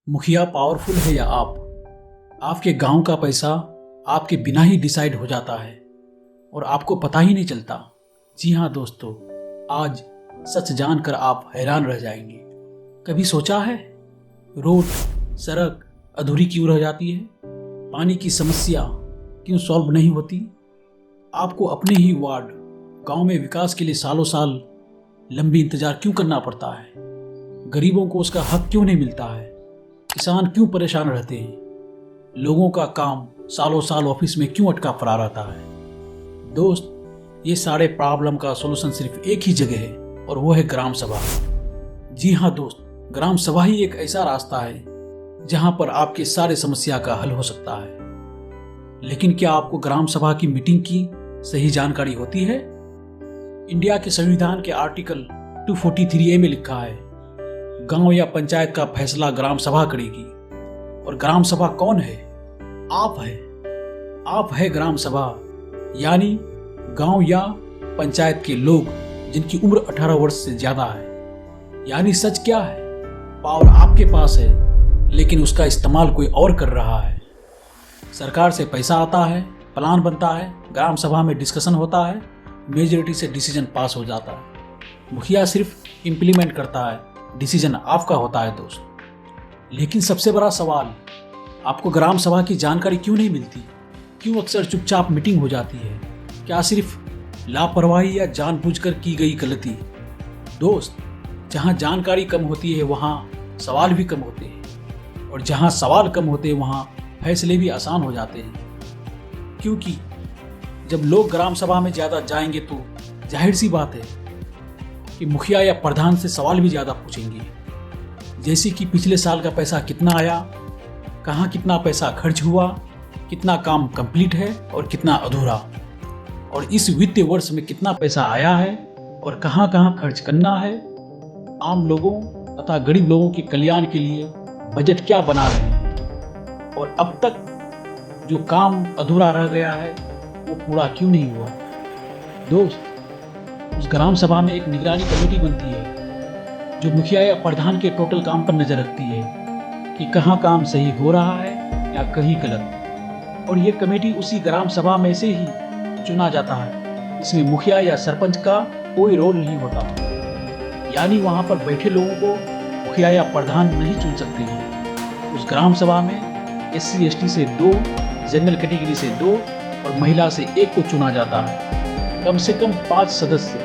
मुखिया पावरफुल है या आपके गांव का पैसा आपके बिना ही डिसाइड हो जाता है और आपको पता ही नहीं चलता। जी हाँ दोस्तों, आज सच जानकर आप हैरान रह जाएंगे। कभी सोचा है रोड सड़क अधूरी क्यों रह जाती है? पानी की समस्या क्यों सॉल्व नहीं होती? आपको अपने ही वार्ड गांव में विकास के लिए सालों साल लंबी इंतजार क्यों करना पड़ता है? गरीबों को उसका हक क्यों नहीं मिलता है? किसान क्यों परेशान रहते हैं? लोगों का काम सालों साल ऑफिस में क्यों अटका पड़ा रहता है? दोस्त, ये सारे प्रॉब्लम का सॉल्यूशन सिर्फ एक ही जगह है और वो है ग्राम सभा। जी हाँ दोस्त, ग्राम सभा ही एक ऐसा रास्ता है जहां पर आपके सारे समस्या का हल हो सकता है। लेकिन क्या आपको ग्राम सभा की मीटिंग की सही जानकारी होती है? इंडिया के संविधान के आर्टिकल 243A में लिखा है, गांव या पंचायत का फैसला ग्राम सभा करेगी। और ग्राम सभा कौन है? आप है ग्राम सभा, यानी गांव या पंचायत के लोग जिनकी उम्र 18 वर्ष से ज्यादा है। यानी सच क्या है? पावर आपके पास है लेकिन उसका इस्तेमाल कोई और कर रहा है। सरकार से पैसा आता है, प्लान बनता है, ग्राम सभा में डिस्कशन होता है, मेजॉरिटी से डिसीजन पास हो जाता है। मुखिया सिर्फ इम्प्लीमेंट करता है, डिसीजन आपका होता है दोस्त। लेकिन सबसे बड़ा सवाल, आपको ग्राम सभा की जानकारी क्यों नहीं मिलती? क्यों अक्सर चुपचाप मीटिंग हो जाती है? क्या सिर्फ लापरवाही या जानबूझकर की गई गलती? दोस्त, जहां जानकारी कम होती है वहां सवाल भी कम होते हैं, और जहां सवाल कम होते हैं वहां फैसले भी आसान हो जाते हैं। क्योंकि जब लोग ग्राम सभा में ज़्यादा जाएंगे तो जाहिर सी बात है कि मुखिया या प्रधान से सवाल भी ज़्यादा पूछेंगे, जैसे कि पिछले साल का पैसा कितना आया, कहाँ कितना पैसा खर्च हुआ, कितना काम कंप्लीट है और कितना अधूरा, और इस वित्तीय वर्ष में कितना पैसा आया है और कहाँ कहाँ खर्च करना है। आम लोगों तथा गरीब लोगों के कल्याण के लिए बजट क्या बना रहे हैं, और अब तक जो काम अधूरा रह गया है वो पूरा क्यों नहीं हुआ? दोस्त, उस ग्राम सभा में एक निगरानी कमेटी बनती है जो मुखिया या प्रधान के टोटल काम पर नजर रखती है कि कहाँ काम सही हो रहा है या कहीं गलत। और ये कमेटी उसी ग्राम सभा में से ही चुना जाता है। इसमें मुखिया या सरपंच का कोई रोल नहीं होता, यानी वहाँ पर बैठे लोगों को मुखिया या प्रधान नहीं चुन सकते हैं। उस ग्राम सभा में SC ST से 2, जनरल कैटेगरी से 2 और महिला से 1 को चुना जाता है। कम से कम 5 सदस्य,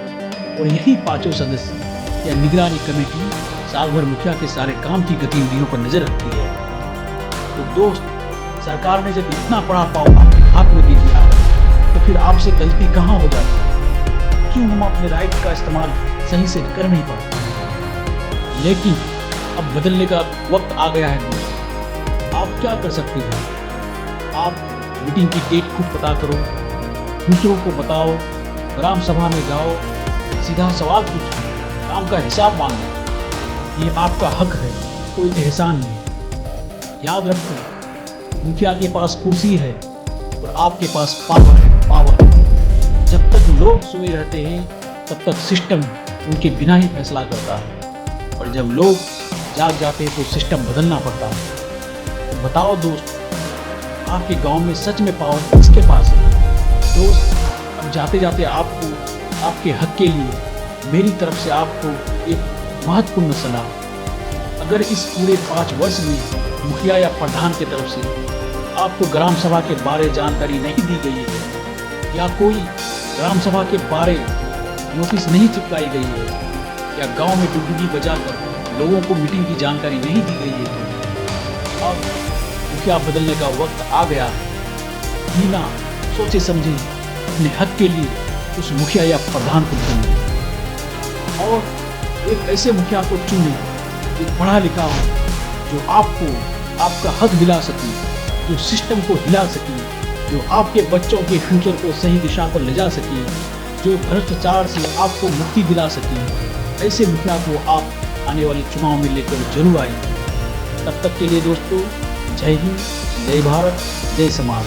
और यही 5 सदस्य या निगरानी कमेटी साल भर मुखिया के सारे काम की गतिविधियों पर नजर रखती है। तो दोस्त, सरकार ने जब इतना बड़ा पाव आपके हाथ में दे दिया है तो फिर आपसे गलती कहाँ हो जाती है? क्यों हम अपने राइट का इस्तेमाल सही से कर नहीं पाते? लेकिन अब बदलने का वक्त आ गया है दोस्त। आप क्या कर सकते हैं? आप मीटिंग की डेट खुद पता करो, दूसरों को बताओ, ग्राम सभा में जाओ, सीधा सवाल पूछो, काम का हिसाब मांगो। ये आपका हक है, कोई एहसान नहीं। याद रखो, मुखिया के पास कुर्सी है और आपके पास पावर है। जब तक लोग सोए रहते हैं तब तक सिस्टम उनके बिना ही फैसला करता है, और जब लोग जाग जाते हैं तो सिस्टम बदलना पड़ता है। तो बताओ दोस्त, आपके गांव में सच में पावर किसके पास है? दोस्त, अब जाते जाते आपको आपके हक के लिए मेरी तरफ से आपको एक महत्वपूर्ण सलाह, अगर इस पूरे 5 वर्ष में मुखिया या प्रधान की तरफ से आपको ग्राम सभा के बारे जानकारी नहीं दी गई है, या कोई ग्राम सभा के बारे नोटिस नहीं चिपकाई गई है, या गांव में डुगडुगी बजाकर लोगों को मीटिंग की जानकारी नहीं दी गई है, तो अब मुखिया बदलने का वक्त आ गया है। बिना सोचे समझे अपने हक के लिए उस मुखिया या प्रधान को चुनिए, और एक ऐसे मुखिया को चुने जो पढ़ा लिखा हो, जो आपको आपका हक दिला सके, जो सिस्टम को हिला सके, जो आपके बच्चों के फ्यूचर को सही दिशा पर ले जा सके, जो भ्रष्टाचार से आपको मुक्ति दिला सके। ऐसे मुखिया को आप आने वाले चुनाव में लेकर जरूर आइए। तब तक के लिए दोस्तों, जय हिंद, जय भारत, जय समाज।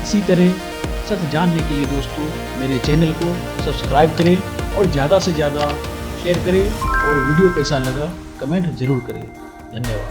इसी तरह सच जानने के लिए दोस्तों मेरे चैनल को सब्सक्राइब करें और ज़्यादा से ज़्यादा शेयर करें, और वीडियो कैसा लगा कमेंट जरूर करें। धन्यवाद।